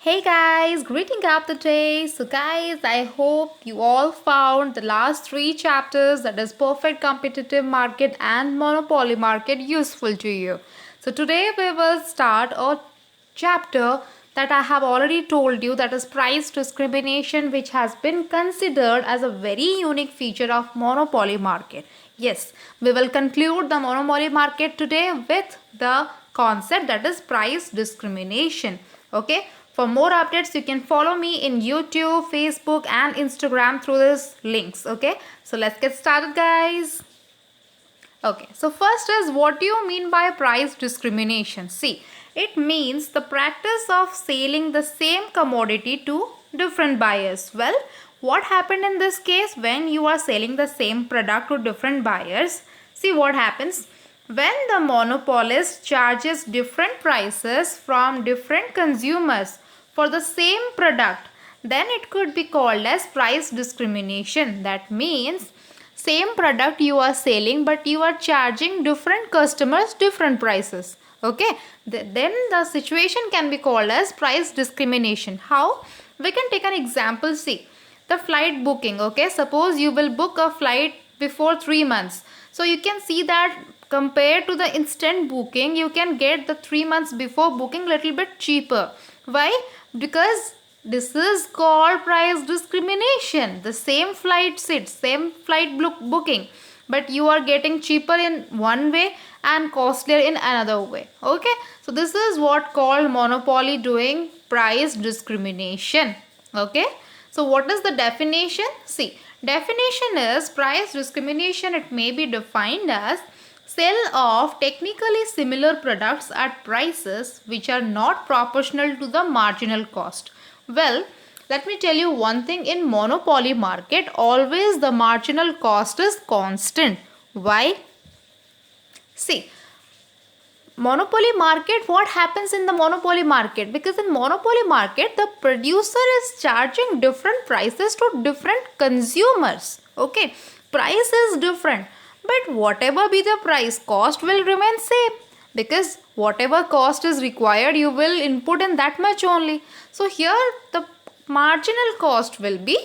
Hey guys, greeting up the day. So guys, I hope you all found the last three chapters, that is perfect competitive market and monopoly market, useful to you. So today we will start a chapter that I have already told you, that is price discrimination, which has been considered as a very unique feature of monopoly market. Yes, we will conclude the monopoly market today with the concept, that is price discrimination. Okay, for more updates you can follow me in YouTube, Facebook and Instagram through these links. Okay, so let's get started guys. Okay, so first is, what do you mean by price discrimination? See, it means the practice of selling the same commodity to different buyers. Well, what happened in this case? When you are selling the same product to different buyers, see what happens. When the monopolist charges different prices from different consumers for the same product, then it could be called as price discrimination. That means same product you are selling, but you are charging different customers different prices. Okay, then the situation can be called as price discrimination. How? We can take an example. See, the flight booking. Okay, suppose you will book a flight before 3 months, so you can see that compared to the instant booking, you can get the 3 months before booking little bit cheaper. Why? Because this is called price discrimination. The same flight seats, same flight booking, but you are getting cheaper in one way and costlier in another way. Okay, so this is what called monopoly doing price discrimination. Okay, so what is the definition? See, definition is price discrimination. It may be defined as sale of technically similar products at prices which are not proportional to the marginal cost. Well, let me tell you one thing. In monopoly market, always the marginal cost is constant. Why? See, monopoly market, what happens in the monopoly market? Because in monopoly market, the producer is charging different prices to different consumers. Okay, price is different, but whatever be the price, cost will remain same, because whatever cost is required, you will input in that much only. So here the marginal cost will be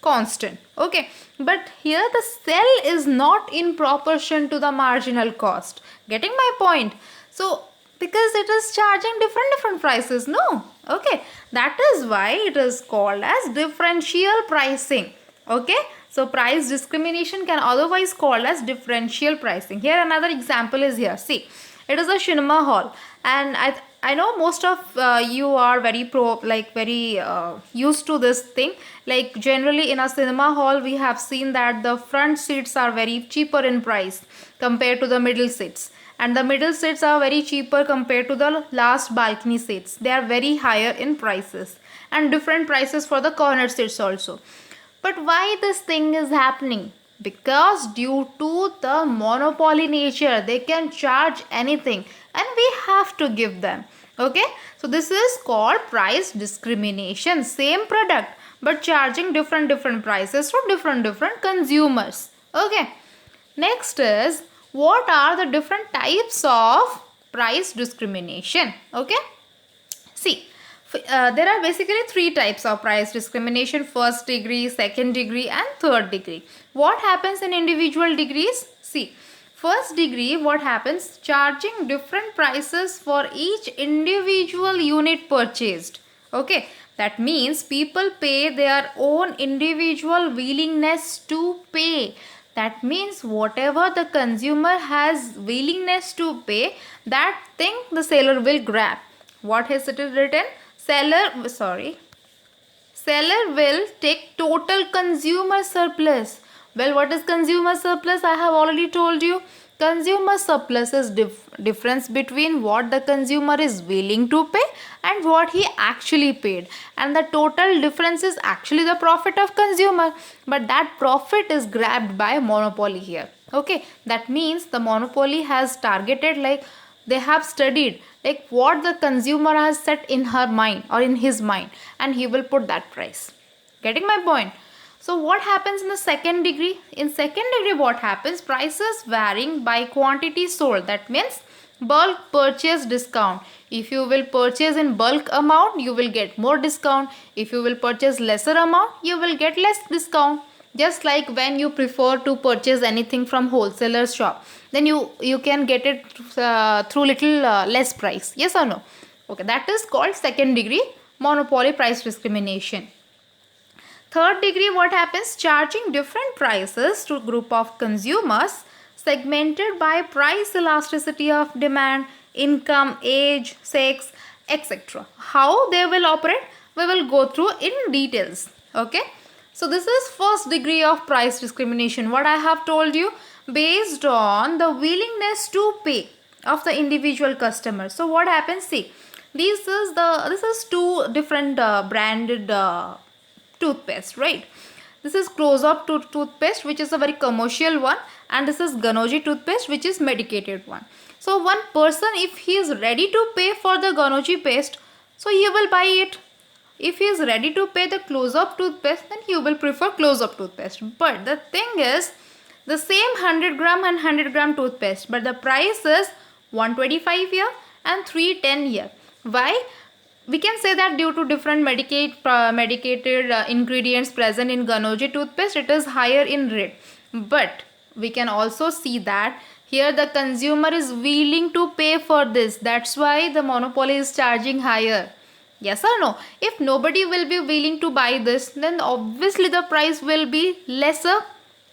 constant. Okay, but here the sell is not in proportion to the marginal cost. Getting my point? So because it is charging different prices, no? Okay, that is why it is called as differential pricing. Okay, so price discrimination can otherwise called as differential pricing. Here another example is here. See, it is a cinema hall, and I know most of you are very used to this thing. Like generally in a cinema hall, we have seen that the front seats are very cheaper in price compared to the middle seats, and the middle seats are very cheaper compared to the last balcony seats. They are very higher in prices, and different prices for the corner seats also. But why this thing is happening? Because due to the monopoly nature, they can charge anything and we have to give them. Okay, so this is called price discrimination. Same product but charging different prices to different consumers. Okay, next is, what are the different types of price discrimination? Okay, see, there are basically three types of price discrimination: first degree, second degree and third degree. What happens in individual degrees? See, first degree, what happens? Charging different prices for each individual unit purchased. Okay, that means people pay their own individual willingness to pay. That means whatever the consumer has willingness to pay, that thing the seller will grab. What is it written? Seller will take total consumer surplus. Well, what is consumer surplus? I have already told you. Consumer surplus is difference between what the consumer is willing to pay and what he actually paid, and the total difference is actually the profit of consumer, but that profit is grabbed by monopoly here. Okay, that means the monopoly has targeted, like they have studied like what the consumer has set in her mind or in his mind, and he will put that price. Getting my point? So what happens in the second degree? In second degree, what happens? Prices varying by quantity sold. That means Bulk purchase discount. If you will purchase in bulk amount, you will get more discount. If you will purchase lesser amount, you will get less discount. Just like when you prefer to purchase anything from wholesaler's shop, then you can get it through little less price. Yes or no? Okay, that is called second degree monopoly price discrimination. Third degree, what happens? Charging different prices to a group of consumers segmented by price elasticity of demand, income, age, sex, etc. How they will operate, we will go through in details. Okay. So this is first degree of price discrimination. What I have told you, based on the willingness to pay of the individual customer. So what happens? See, this is two different branded toothpaste, right? This is close-up toothpaste, which is a very commercial one, and this is Ganoji toothpaste, which is medicated one. So one person, if he is ready to pay for the Ganoji paste, so he will buy it. If he is ready to pay the close-up toothpaste, then he will prefer close-up toothpaste. But the thing is, the same 100 gram and 100 gram toothpaste, but the price is 125 here and 310 here. Why? We can say that due to different medicated ingredients present in Ganoji toothpaste, it is higher in rate. But we can also see that here the consumer is willing to pay for this. That's why the monopoly is charging higher. Yes or no? If nobody will be willing to buy this, then obviously the price will be lesser.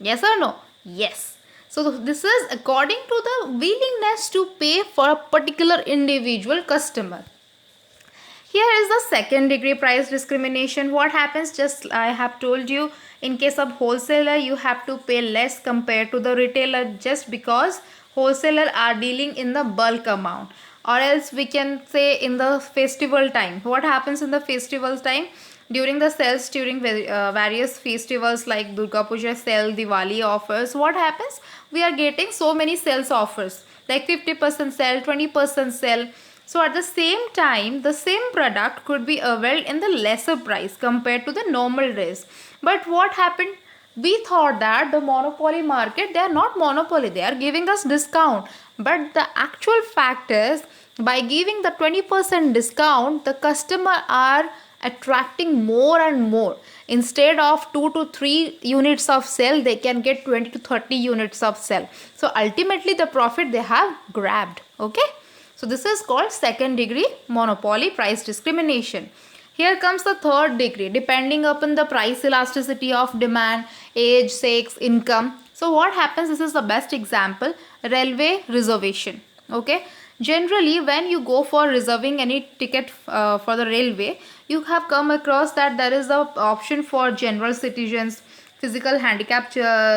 Yes or no? Yes. So this is according to the willingness to pay for a particular individual customer. Here is the second degree price discrimination. What happens? Just I have told you, in case of wholesaler, you have to pay less compared to the retailer just because wholesaler are dealing in the bulk amount. Or else we can say in the festival time. What happens in the festival time? During the sales, during various festivals like Durga Puja sale, Diwali offers, what happens? We are getting so many sales offers like 50% sale, 20% sale. So at the same time, the same product could be availed in the lesser price compared to the normal days. But what happened? We thought that the monopoly market, they are not monopoly, they are giving us discount. But the actual fact is, by giving the 20% discount, the customer are attracting more and more. Instead of 2 to 3 units of sale, they can get 20 to 30 units of sale. So ultimately the profit they have grabbed. Okay. So this is called second degree monopoly price discrimination. Here comes the third degree, depending upon the price elasticity of demand, age, sex, income. So what happens, this is the best example, railway reservation. Okay. Generally, when you go for reserving any ticket for the railway, you have come across that there is an option for general citizens, physical handicapped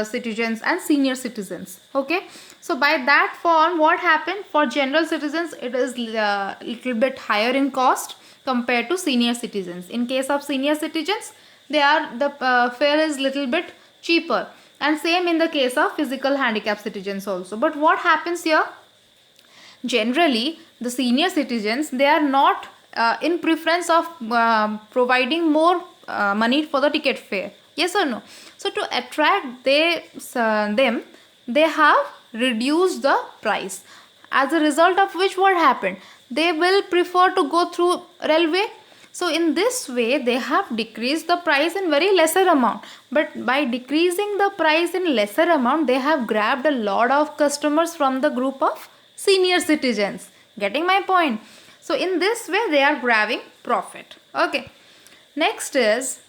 citizens and senior citizens. Okay. So by that form, what happened for general citizens, it is little bit higher in cost compared to senior citizens. In case of senior citizens, the fare is little bit cheaper, and same in the case of physical handicapped citizens also. But what happens here? Generally, the senior citizens, they are not in preference of providing more money for the ticket fare. Yes or no? So to attract them, they have reduced the price. As a result of which, what happened? They will prefer to go through railway. So in this way, they have decreased the price in very lesser amount. But by decreasing the price in lesser amount, they have grabbed a lot of customers from the group of senior citizens. Getting my point? So in this way, they are grabbing profit. Okay. Next is,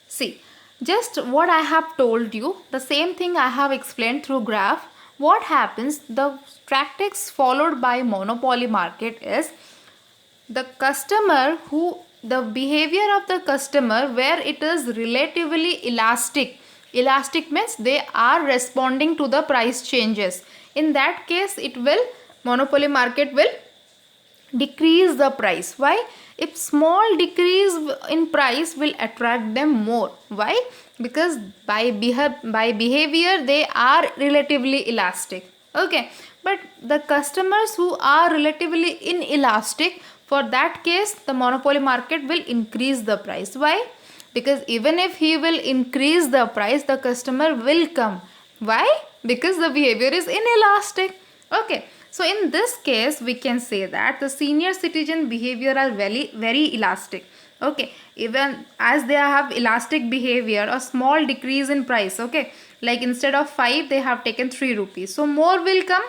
see, just what I have told you, the same thing I have explained through graph. What happens? The tactics followed by monopoly market is the behavior of the customer where it is relatively elastic. Elastic means they are responding to the price changes. In that case, monopoly market will decrease the price. Why? If small decrease in price will attract them more. Why? Because by behavior they are relatively elastic. Okay. But the customers who are relatively inelastic, for that case the monopoly market will increase the price. Why? Because even if he will increase the price, the customer will come. Why? Because the behavior is inelastic. Okay, so in this case, we can say that the senior citizen behavior are very elastic. Okay, even as they have elastic behavior, a small decrease in price. Okay, like instead of 5, they have taken 3 rupees. So more will come.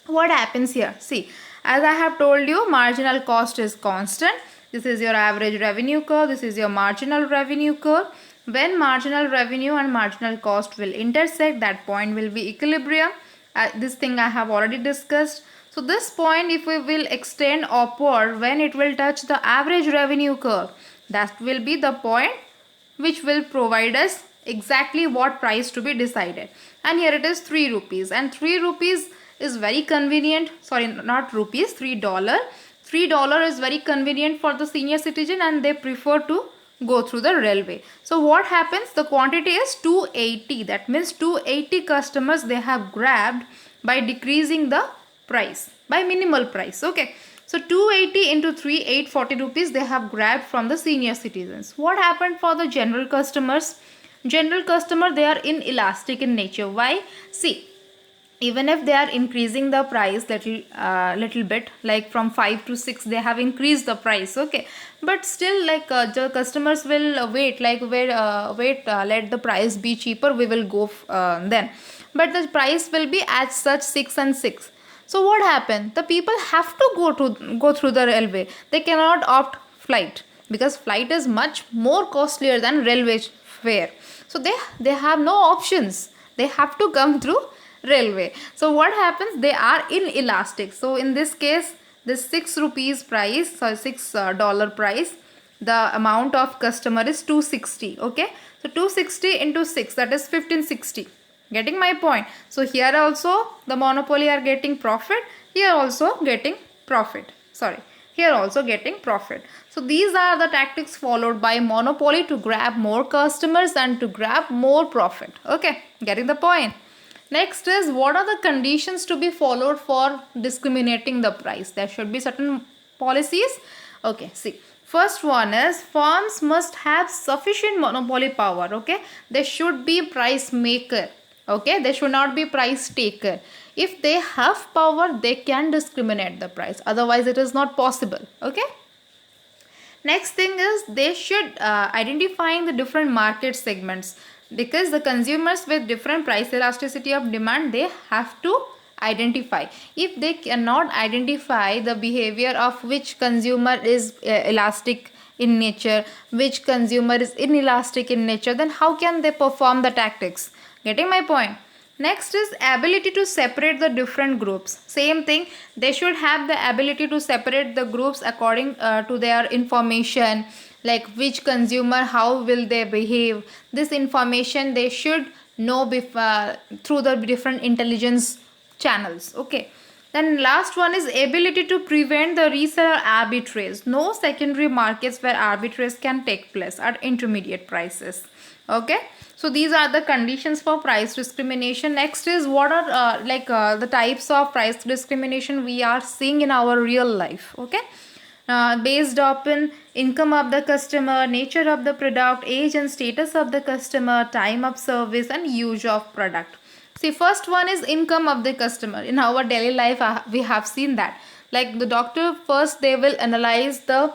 What happens here? See, as I have told you, marginal cost is constant. This is your average revenue curve. This is your marginal revenue curve. When marginal revenue and marginal cost will intersect, that point will be equilibrium. This thing I have already discussed. So this point, if we will extend upward, when it will touch the average revenue curve, that will be the point which will provide us exactly what price to be decided. And here it is 3 rupees, and 3 rupees is very convenient. Sorry, not rupees, $3. $3 is very convenient for the senior citizen, and they prefer to go through the railway. So what happens? The quantity is 280. That means 280 customers they have grabbed by decreasing the price by minimal price. Okay, so 280 into 3, 840 rupees they have grabbed from the senior citizens. What happened for the general customers? General customer, they are inelastic in nature. Why? See, even if they are increasing the price little bit, like from 5 to 6 they have increased the price. Okay, but still, like the customers will wait, like let the price be cheaper, we will go then, but the price will be as such 6 and 6. So what happened? The people have to go through the railway. They cannot opt flight, because flight is much more costlier than railway fare. So they have no options. They have to come through railway. So what happens? They are inelastic. So in this case, this 6 rupees price, so $6 price, the amount of customer is 260. Okay, so 260 into 6, that is 1560. Getting my point? So here also the monopoly are getting profit, here also getting profit. Sorry, here also getting profit. So these are the tactics followed by monopoly to grab more customers and to grab more profit. Okay, getting the point? Next is, what are the conditions to be followed for discriminating the price? There should be certain policies. Okay, see, first one is, firms must have sufficient monopoly power. Okay, they should be price maker. Okay, they should not be price taker. If they have power, they can discriminate the price. Otherwise, it is not possible. Okay. Next thing is, they should identifying the different market segments, because the consumers with different price elasticity of demand, they have to identify. If they cannot identify the behavior of which consumer is elastic in nature, which consumer is inelastic in nature, then how can they perform the tactics? Getting my point? Next is ability to separate the different groups. Same thing, they should have the ability to separate the groups according to their information, like which consumer, how will they behave. This information they should know through the different intelligence channels. Okay. Then last one is ability to prevent the reseller arbitrage. No secondary markets where arbitrage can take place at intermediate prices. Okay, so these are the conditions for price discrimination. Next is, what are the types of price discrimination we are seeing in our real life. Okay, based upon income of the customer, nature of the product, age and status of the customer, time of service and use of product. See, first one is income of the customer. In our daily life, we have seen that. Like the doctor, first they will analyze the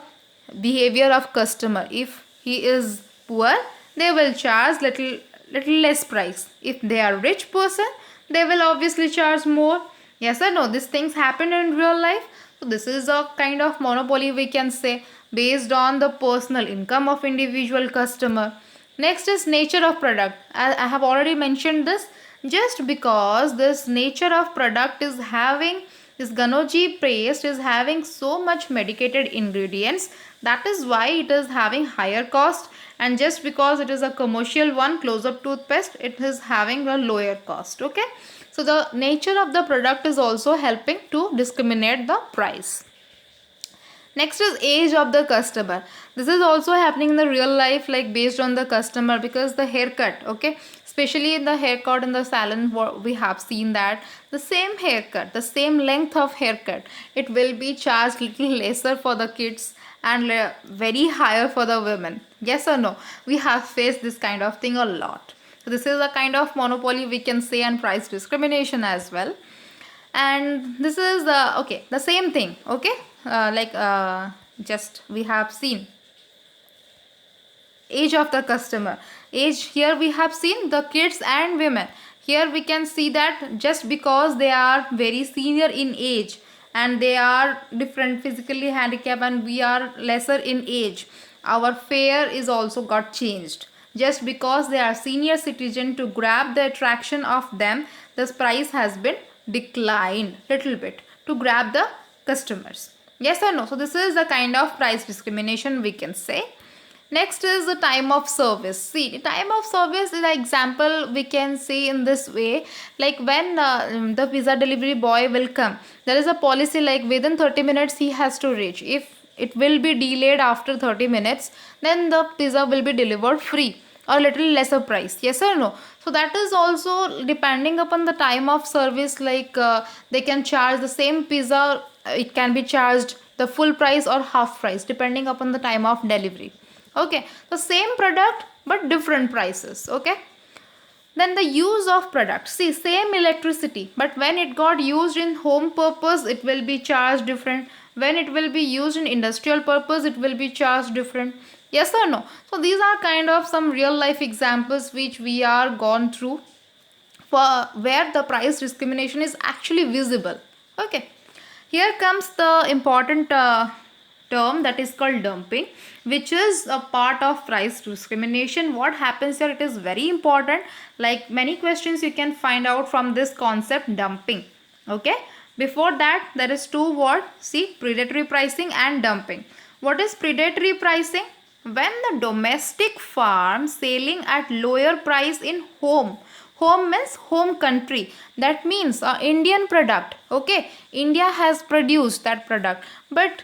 behavior of customer. If he is poor, they will charge little less price. If they are rich person, they will obviously charge more. Yes or no? These things happen in real life. So this is a kind of monopoly, we can say, based on the personal income of individual customer. Next is nature of product. I have already mentioned this. Just because this nature of product is having, this Ganoji paste is having so much medicated ingredients, that is why it is having higher cost. And just because it is a commercial one, close-up toothpaste, it is having a lower cost. Okay, so the nature of the product is also helping to discriminate the price. Next is age of the customer. This is also happening in the real life, like based on the customer, because the haircut, okay, especially in the haircut in the salon, we have seen that the same haircut, the same length of haircut, it will be charged little lesser for the kids and very higher for the women. Yes or no? We have faced this kind of thing a lot. So this is a kind of monopoly, we can say, and price discrimination as well. And this is okay, the same thing. Okay, just we have seen age of the customer. Age, here we have seen the kids and women. Here we can see that just because they are very senior in age and they are different physically handicapped and we are lesser in age, our fare is also got changed. Just because they are senior citizen, to grab the attraction of them, this price has been declined little bit to grab the customers. Yes or no? So this is the kind of price discrimination we can say. Next is the time of service. See, time of service is an example we can see in this way. Like when the pizza delivery boy will come, there is a policy like within 30 minutes he has to reach. If it will be delayed after 30 minutes, then the pizza will be delivered free or little lesser price. Yes or no? So that is also depending upon the time of service. Like they can charge the same pizza, it can be charged the full price or half price depending upon the time of delivery. Okay, the same product but different prices. Okay, then the use of product. See, same electricity, but when it got used in home purpose, it will be charged different. When it will be used in industrial purpose, it will be charged different. Yes or no? So these are kind of some real life examples which we are gone through for where the price discrimination is actually visible. Okay, here comes the important term that is called dumping, which is a part of price discrimination. What happens here, it is very important. Like many questions you can find out from this concept, dumping. Okay, before that there is two words. See, predatory pricing and dumping. What is predatory pricing? When the domestic farm selling at lower price in home means home country, that means Indian product. Okay, India has produced that product, but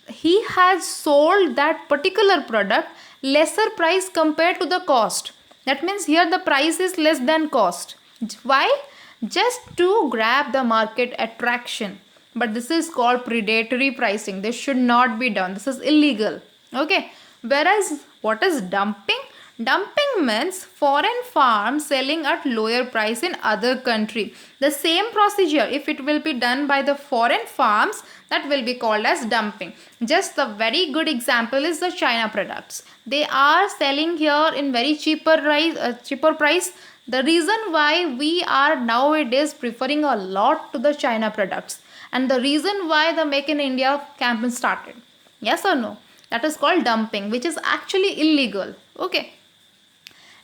he has sold that particular product lesser price compared to the cost. That means here the price is less than cost. Why? Just to grab the market attraction. But this is called predatory pricing. This should not be done. This is illegal. Okay, whereas what is dumping? Dumping means foreign farm selling at lower price in other country. The same procedure, if it will be done by the foreign farms, that will be called as dumping. Just the very good example is the China products. They are selling here in very cheaper price. The reason why we are nowadays preferring a lot to the China products, and the reason why the Make in India campaign started. Yes or no? That is called dumping, which is actually illegal. Okay.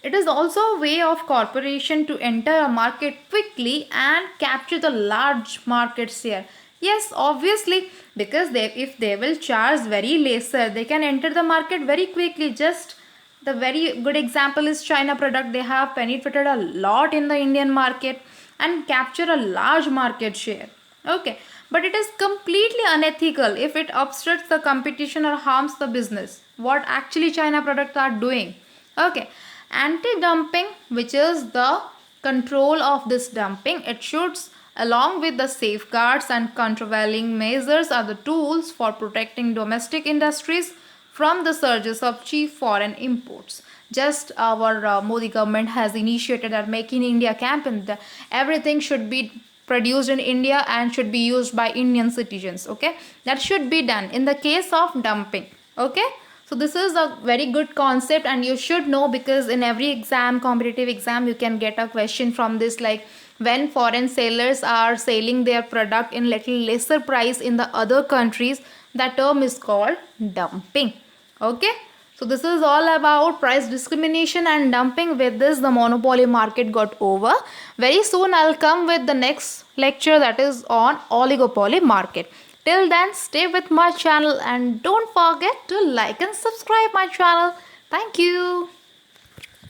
It is also a way of corporation to enter a market quickly and capture the large market share. Yes, obviously, because if they will charge very lesser, they can enter the market very quickly. Just the very good example is China product. They have penetrated a lot in the Indian market and capture a large market share. Okay, but it is completely unethical if it obstructs the competition or harms the business. What actually China products are doing. Okay. Anti-dumping, which is the control of this dumping, it should, along with the safeguards and countervailing measures, are the tools for protecting domestic industries from the surges of cheap foreign imports. Just our Modi government has initiated that Make in India campaign. Everything should be produced in India and should be used by Indian citizens. Okay, that should be done in the case of dumping. Okay. So this is a very good concept and you should know, because in every exam, competitive exam, you can get a question from this, like when foreign sellers are selling their product in little lesser price in the other countries, that term is called dumping. Okay. So this is all about price discrimination and dumping. With this, the monopoly market got over. Very soon I'll come with the next lecture, that is on oligopoly market. Till then, stay with my channel and don't forget to like and subscribe my channel. Thank you.